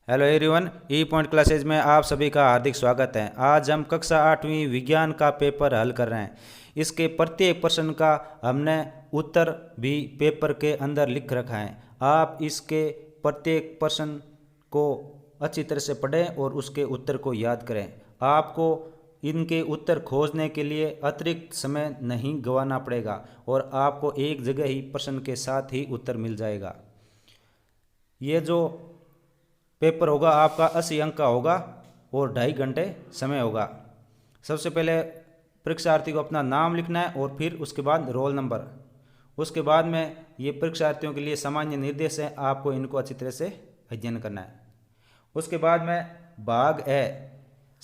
Hello everyone, ई point classes में आप सभी का हार्दिक स्वागत है। आज हम कक्षा 8वीं विज्ञान का पेपर हल कर रहे हैं। इसके प्रत्येक प्रश्न का हमने उत्तर भी पेपर के अंदर लिख रखा है। आप इसके प्रत्येक प्रश्न को अच्छी तरह से पढ़ें और उसके उत्तर को याद करें। आपको इनके उत्तर खोजने के लिए अतिरिक्त समय नहीं गंवाना पड़ेगा और आपको एक जगह ही प्रश्न के साथ ही उत्तर मिल जाएगा। ये जो पेपर होगा आपका 80 अंक का होगा और 2.5 घंटे समय होगा। सबसे पहले परीक्षार्थी को अपना नाम लिखना है और फिर उसके बाद रोल नंबर। उसके बाद में ये परीक्षार्थियों के लिए सामान्य निर्देश है, आपको इनको अच्छी तरह से अध्ययन करना है। उसके बाद में भाग ए,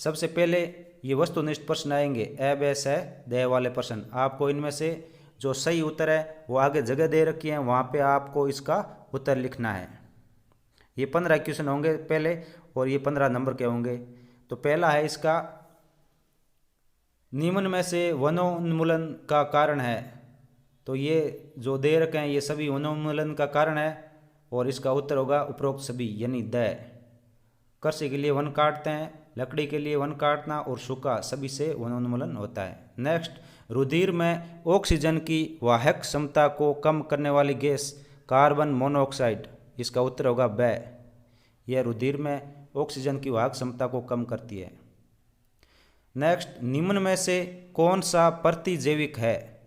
सबसे पहले ये वस्तुनिष्ठ प्रश्न आएंगे। ए बे से दे वाले प्रश्न। आपको इनमें से जो सही उत्तर है वो आगे जगह दे रखी है, वहाँ पे आपको इसका उत्तर लिखना है। ये 15 क्वेश्चन होंगे पहले और ये 15 नंबर के होंगे। तो पहला है इसका, निम्न में से वनोन्मूलन का कारण है। तो ये जो दे रखे हैं ये सभी वनोन्मूलन का कारण है और इसका उत्तर होगा उपरोक्त सभी, यानी द। कृषि के लिए वन काटते हैं, लकड़ी के लिए वन काटना और सूखा, सभी से वनोन्मूलन होता है। नेक्स्ट, रुधिर में ऑक्सीजन की वाहक क्षमता को कम करने वाली गैस कार्बन मोनोऑक्साइड, इसका उत्तर होगा ब। यह रुधिर में ऑक्सीजन की वाहक क्षमता को कम करती है। नेक्स्ट, निम्न में से कौन सा प्रतिजैविक है?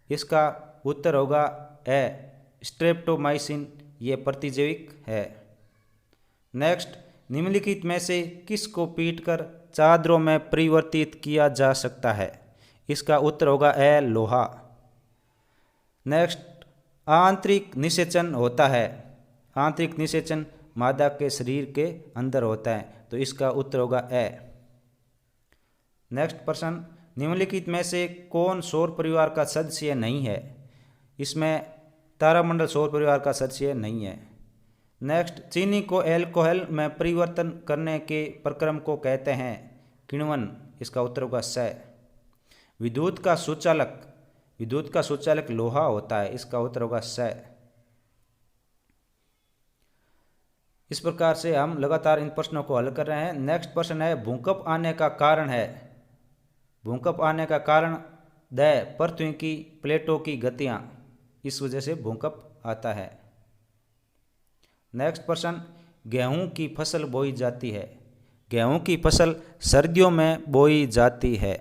इसका उत्तर होगा ए, स्ट्रेप्टोमाइसिन, ये प्रतिजैविक है। नेक्स्ट, निम्नलिखित में से किसको पीटकर चादरों में परिवर्तित किया जा सकता है? इसका उत्तर होगा ए, लोहा। नेक्स्ट, आंतरिक निषेचन होता है। आंतरिक निषेचन मादा के शरीर के अंदर होता है, तो इसका उत्तर होगा ए। नेक्स्ट प्रश्न, निम्नलिखित में से कौन सौर परिवार का सदस्य नहीं है? इसमें तारामंडल सौर परिवार का सदस्य नहीं है। नेक्स्ट, चीनी को एल्कोहल में परिवर्तन करने के प्रक्रम को कहते हैं किण्वन, इसका उत्तर होगा स। विद्युत का सुचालक लोहा होता है, इसका उत्तर होगा स। इस प्रकार से हम लगातार इन प्रश्नों को हल कर रहे हैं। नेक्स्ट प्रश्न है, भूकंप आने का कारण है। भूकंप आने का कारण द, पृथ्वी की प्लेटों की गतियां, इस वजह से भूकंप आता है। नेक्स्ट प्रश्न, गेहूं की फसल बोई जाती है। गेहूं की फसल सर्दियों में बोई जाती है,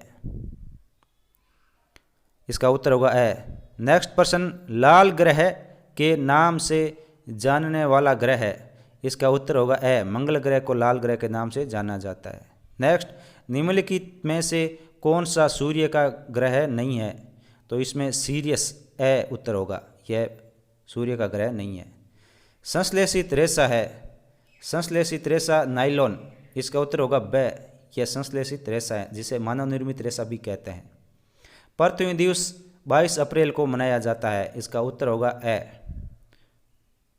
इसका उत्तर होगा ए। नेक्स्ट प्रश्न, लाल ग्रह के नाम से जानने वाला ग्रह है। इसका उत्तर होगा ए, मंगल ग्रह को लाल ग्रह के नाम से जाना जाता है। नेक्स्ट, निम्नलिखित में से कौन सा सूर्य का ग्रह नहीं है? तो इसमें सीरियस, ए उत्तर होगा, यह सूर्य का ग्रह नहीं है। संश्लेषित रेशा है। संश्लेषित रेशा नाइलॉन, इसका उत्तर होगा ब। यह संश्लेषित रेशा है जिसे मानव निर्मित रेशा भी कहते हैं। पृथ्वी दिवस 22 अप्रैल को मनाया जाता है, इसका उत्तर होगा ए।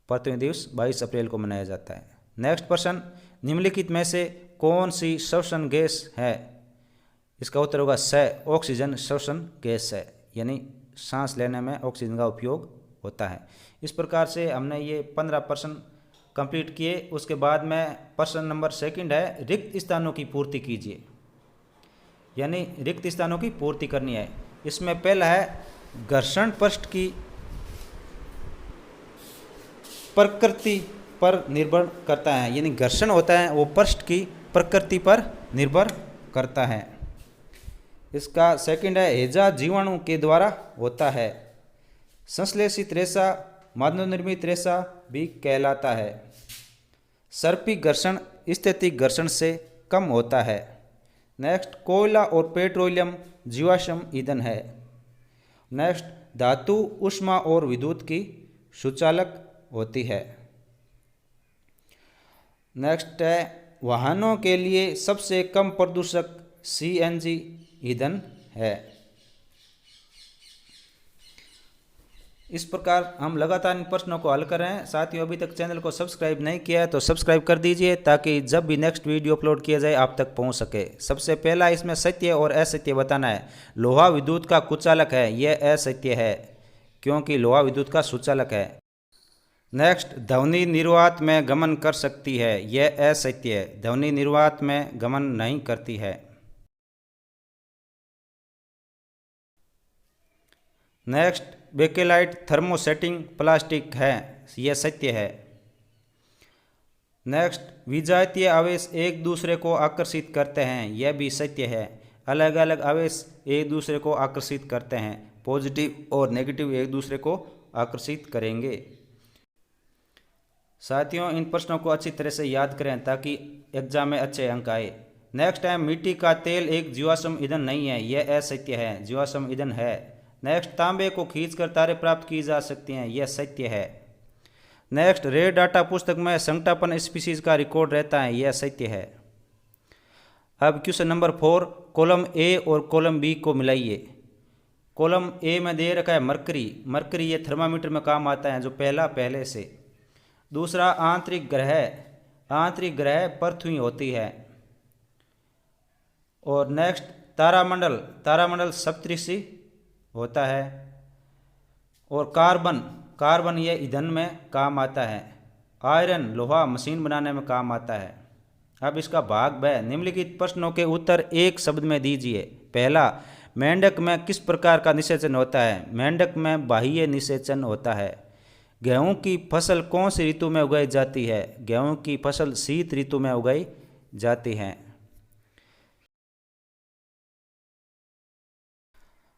पृथ्वी दिवस 22 अप्रैल को मनाया जाता है। नेक्स्ट प्रश्न, निम्नलिखित में से कौन सी श्वसन गैस है? इसका उत्तर होगा स, ऑक्सीजन श्वसन गैस है, यानी सांस लेने में ऑक्सीजन का उपयोग होता है। इस प्रकार से हमने ये 15 प्रश्न कंप्लीट किए। उसके बाद में प्रश्न नंबर 2 है, रिक्त स्थानों की पूर्ति कीजिए, यानी रिक्त स्थानों की पूर्ति करनी है। इसमें पहला है, घर्षण पृष्ठ की प्रकृति पर निर्भर करता है, यानी घर्षण होता है वो पृष्ठ की प्रकृति पर निर्भर करता है। इसका सेकंड है, हैजा जीवाणु के द्वारा होता है। संश्लेषित रेशा मानव निर्मित रेशा भी कहलाता है। सर्पी घर्षण स्थैतिक घर्षण से कम होता है। नेक्स्ट, कोयला और पेट्रोलियम जीवाश्म ईंधन है। नेक्स्ट, धातु ऊष्मा और विद्युत की सुचालक होती है। नेक्स्ट है, वाहनों के लिए सबसे कम प्रदूषक सीएनजी ईंधन है। इस प्रकार हम लगातार इन प्रश्नों को हल कर रहे हैं। साथियों, अभी तक चैनल को सब्सक्राइब नहीं किया है तो सब्सक्राइब कर दीजिए ताकि जब भी नेक्स्ट वीडियो अपलोड किया जाए आप तक पहुंच सके। सबसे पहला इसमें सत्य और असत्य बताना है। लोहा विद्युत का कुचालक है, यह असत्य है क्योंकि लोहा विद्युत का सुचालक है। नेक्स्ट, ध्वनि निर्वात में गमन कर सकती है, यह असत्य है। ध्वनि निर्वात में गमन नहीं करती है। नेक्स्ट, बेकेलाइट थर्मोसेटिंग प्लास्टिक है, यह सत्य है। नेक्स्ट, विजातीय आवेश एक दूसरे को आकर्षित करते हैं, यह भी सत्य है। अलग अलग आवेश एक दूसरे को आकर्षित करते हैं, पॉजिटिव और नेगेटिव एक दूसरे को आकर्षित करेंगे। साथियों, इन प्रश्नों को अच्छी तरह से याद करें ताकि एग्जाम में अच्छे अंक आए। नेक्स्ट है, मिट्टी का तेल एक जीवाश्म ईंधन नहीं है, यह असत्य है, जीवाश्म ईंधन है। नेक्स्ट, तांबे को खींचकर तारे प्राप्त की जा सकती हैं, यह सत्य है। नेक्स्ट, रेड डाटा पुस्तक में संकटापन स्पीसीज का रिकॉर्ड रहता है, यह सत्य है। अब क्वेश्चन नंबर 4, कॉलम ए और कॉलम बी को मिलाइए। कॉलम ए में दे रखा है मरकरी। मरकरी ये थर्मामीटर में काम आता है, जो पहले से। दूसरा, आंतरिक ग्रह। आंतरिक ग्रह पृथ्वी होती है। और नेक्स्ट, तारामंडल। तारामंडल सप्तऋषि होता है। और कार्बन। कार्बन ये ईंधन में काम आता है। आयरन लोहा मशीन बनाने में काम आता है। अब इसका भाग ब, निम्नलिखित प्रश्नों के उत्तर एक शब्द में दीजिए। पहला, मेंढक में किस प्रकार का निषेचन होता है? मेंढक में बाह्य निषेचन होता है। गेहूं की फसल कौन सी ऋतु में उगाई जाती है? गेहूं की फसल शीत ऋतु में उगाई जाती है।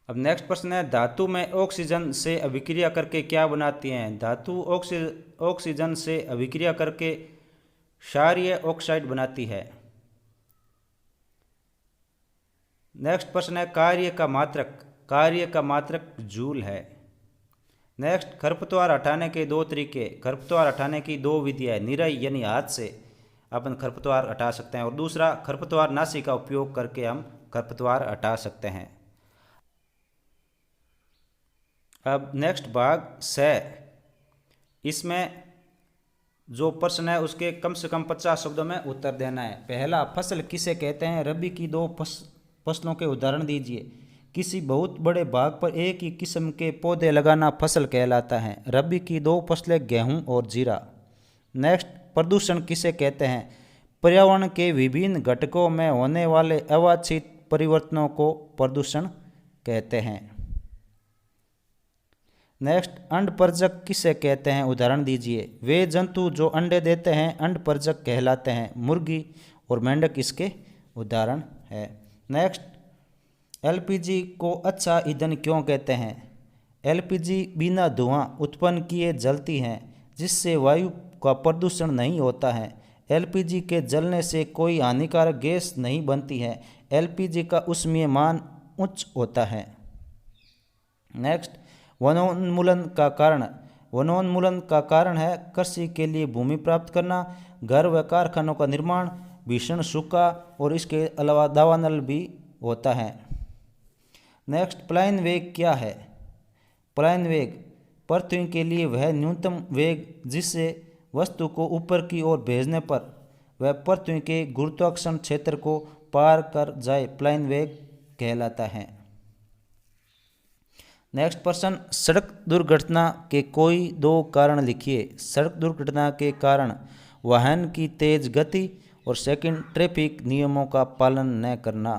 अब नेक्स्ट प्रश्न है, धातु में ऑक्सीजन से अभिक्रिया करके क्या बनाती हैं? धातु ऑक्सीजन से अभिक्रिया करके क्षारीय ऑक्साइड बनाती है। नेक्स्ट प्रश्न है, कार्य का मात्रक। कार्य का मात्रक जूल है। नेक्स्ट, खरपतवार हटाने के दो तरीके। खरपतवार हटाने की दो विधियाँ, निराई यानी हाथ से अपन खरपतवार हटा सकते हैं, और दूसरा खरपतवार नाशी का उपयोग करके हम खरपतवार हटा सकते हैं। अब नेक्स्ट भाग से, इसमें जो प्रश्न है उसके कम से कम 50 शब्दों में उत्तर देना है। पहला, फसल किसे कहते हैं? रबी की दो फसलों के उदाहरण दीजिए। किसी बहुत बड़े भाग पर एक ही किस्म के पौधे लगाना फसल कहलाता है। रबी की दो फसलें गेहूं और जीरा। नेक्स्ट, प्रदूषण किसे कहते हैं? पर्यावरण के विभिन्न घटकों में होने वाले अवांछित परिवर्तनों को प्रदूषण कहते हैं। नेक्स्ट, अंडपरजक किसे कहते हैं? उदाहरण दीजिए। वे जंतु जो अंडे देते हैं अंडपरजक कहलाते हैं। मुर्गी और मेंढक इसके उदाहरण है। नेक्स्ट, एलपीजी को अच्छा ईंधन क्यों कहते हैं? एलपीजी बिना धुआं उत्पन्न किए जलती हैं, जिससे वायु का प्रदूषण नहीं होता है। एलपीजी के जलने से कोई हानिकारक गैस नहीं बनती है। एलपीजी का ऊष्मीय मान उच्च होता है। नेक्स्ट, वनोन्मूलन का कारण। वनोन्मूलन का कारण है कृषि के लिए भूमि प्राप्त करना, घर व कारखानों का निर्माण, भीषण सूखा, और इसके अलावा दावानल भी होता है। नेक्स्ट, पलायन वेग क्या है? पलायन वेग पृथ्वी के लिए वह न्यूनतम वेग जिससे वस्तु को ऊपर की ओर भेजने पर वह पृथ्वी के गुरुत्वाकर्षण क्षेत्र को पार कर जाए, पलायन वेग कहलाता है। नेक्स्ट प्रश्न, सड़क दुर्घटना के कोई दो कारण लिखिए। सड़क दुर्घटना के कारण वाहन की तेज गति और सेकंड, ट्रैफिक नियमों का पालन न करना।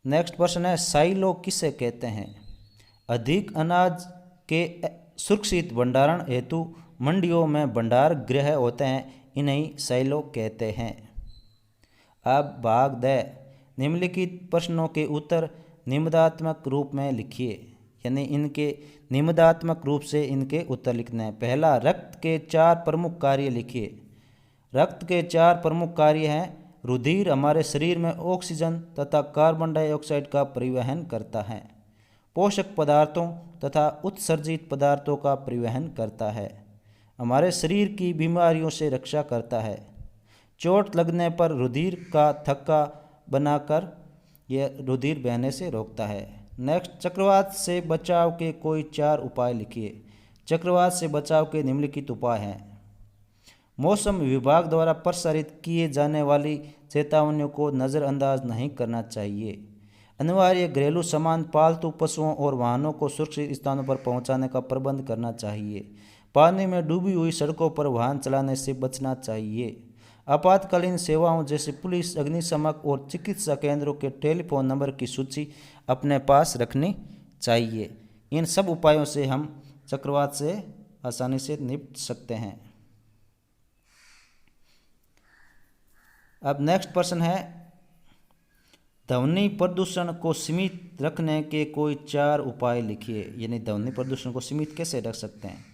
नेक्स्ट प्रश्न है, साइलो किसे कहते हैं? अधिक अनाज के सुरक्षित भंडारण हेतु मंडियों में भंडार गृह होते हैं, इन्हें साइलो कहते हैं। अब भाग द, निम्नलिखित प्रश्नों के उत्तर निम्नात्मक रूप में लिखिए, यानी इनके निम्नात्मक रूप से इनके उत्तर लिखने हैं। पहला, रक्त के 4 प्रमुख कार्य लिखिए। रक्त के 4 प्रमुख कार्य हैं। रुधिर हमारे शरीर में ऑक्सीजन तथा कार्बन डाइऑक्साइड का परिवहन करता है। पोषक पदार्थों तथा उत्सर्जित पदार्थों का परिवहन करता है। हमारे शरीर की बीमारियों से रक्षा करता है। चोट लगने पर रुधिर का थक्का बनाकर यह रुधिर बहने से रोकता है। नेक्स्ट, चक्रवात से बचाव के कोई 4 उपाय लिखिए। चक्रवात से बचाव के निम्नलिखित उपाय हैं। मौसम विभाग द्वारा प्रसारित किए जाने वाली चेतावनियों को नज़रअंदाज नहीं करना चाहिए। अनिवार्य घरेलू सामान, पालतू पशुओं और वाहनों को सुरक्षित स्थानों पर पहुंचाने का प्रबंध करना चाहिए। पानी में डूबी हुई सड़कों पर वाहन चलाने से बचना चाहिए। आपातकालीन सेवाओं जैसे पुलिस, अग्निशमन और चिकित्सा केंद्रों के टेलीफोन नंबर की सूची अपने पास रखनी चाहिए। इन सब उपायों से हम चक्रवात से आसानी से निपट सकते हैं। अब नेक्स्ट प्रश्न है, ध्वनि प्रदूषण को सीमित रखने के कोई 4 उपाय लिखिए। यानी ध्वनि प्रदूषण को सीमित कैसे रख सकते हैं।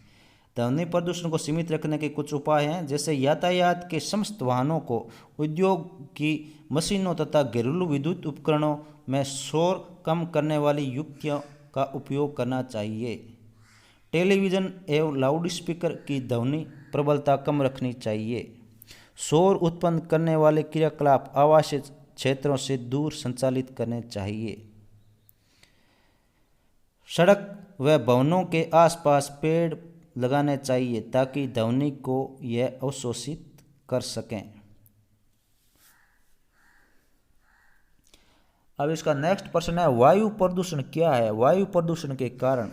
ध्वनि प्रदूषण को सीमित रखने के कुछ उपाय हैं, जैसे यातायात के समस्त वाहनों को, उद्योग की मशीनों तथा घरेलू विद्युत उपकरणों में शोर कम करने वाली युक्तियों का उपयोग करना चाहिए। टेलीविज़न एवं लाउडस्पीकर की ध्वनि प्रबलता कम रखनी चाहिए। शोर उत्पन्न करने वाले क्रियाकलाप आवासीय क्षेत्रों से दूर संचालित करने चाहिए। सड़क व भवनों के आसपास पेड़ लगाने चाहिए ताकि ध्वनि को यह अवशोषित कर सकें। अब इसका नेक्स्ट प्रश्न है, वायु प्रदूषण क्या है। वायु प्रदूषण के कारण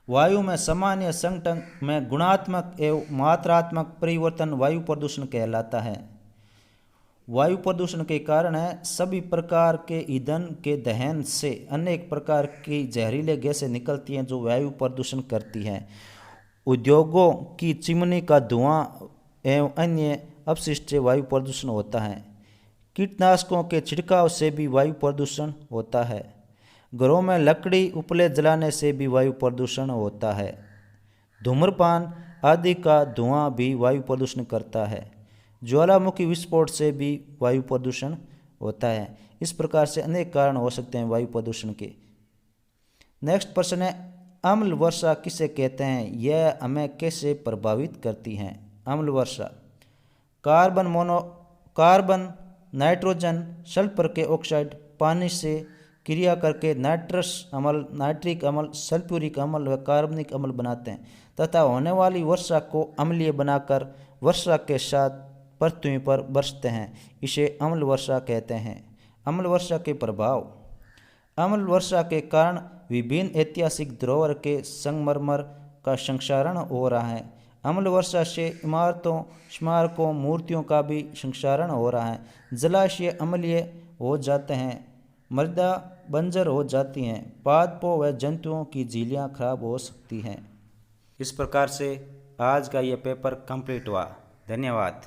वायु में सामान्य संघटन में गुणात्मक एवं मात्रात्मक परिवर्तन वायु प्रदूषण कहलाता है। वायु प्रदूषण के कारण है सभी प्रकार के ईंधन के दहन से अनेक प्रकार की जहरीले गैसें निकलती हैं जो वायु प्रदूषण करती हैं। उद्योगों की चिमनी का धुआं एवं अन्य अपशिष्ट से वायु प्रदूषण होता है। कीटनाशकों के छिड़काव से भी वायु प्रदूषण होता है। घरों में लकड़ी उपले जलाने से भी वायु प्रदूषण होता है। धूम्रपान आदि का धुआं भी वायु प्रदूषण करता है। ज्वालामुखी विस्फोट से भी वायु प्रदूषण होता है। इस प्रकार से अनेक कारण हो सकते हैं वायु प्रदूषण के। नेक्स्ट प्रश्न है, अम्ल वर्षा किसे कहते हैं, यह हमें कैसे प्रभावित करती हैं। अम्ल वर्षा कार्बन, नाइट्रोजन, सल्फर के ऑक्साइड पानी से क्रिया करके नाइट्रिक अम्ल, सल्फ्यूरिक अम्ल व कार्बनिक अम्ल बनाते हैं तथा होने वाली वर्षा को अम्लीय बनाकर वर्षा के साथ पृथ्वी पर बरसते हैं। इसे अम्ल वर्षा कहते हैं। अम्ल वर्षा के प्रभाव, अम्ल वर्षा के कारण विभिन्न ऐतिहासिक धरोहर के संगमरमर का संक्षारण हो रहा है। अम्ल वर्षा से इमारतों, स्मारकों, मूर्तियों का भी संक्षारण हो रहा है। जलाशय अम्लीय हो जाते हैं, मृदा बंजर हो जाती हैं, पादपों व जंतुओं की झीलियाँ खराब हो सकती हैं। इस प्रकार से आज का यह पेपर कंप्लीट हुआ। धन्यवाद।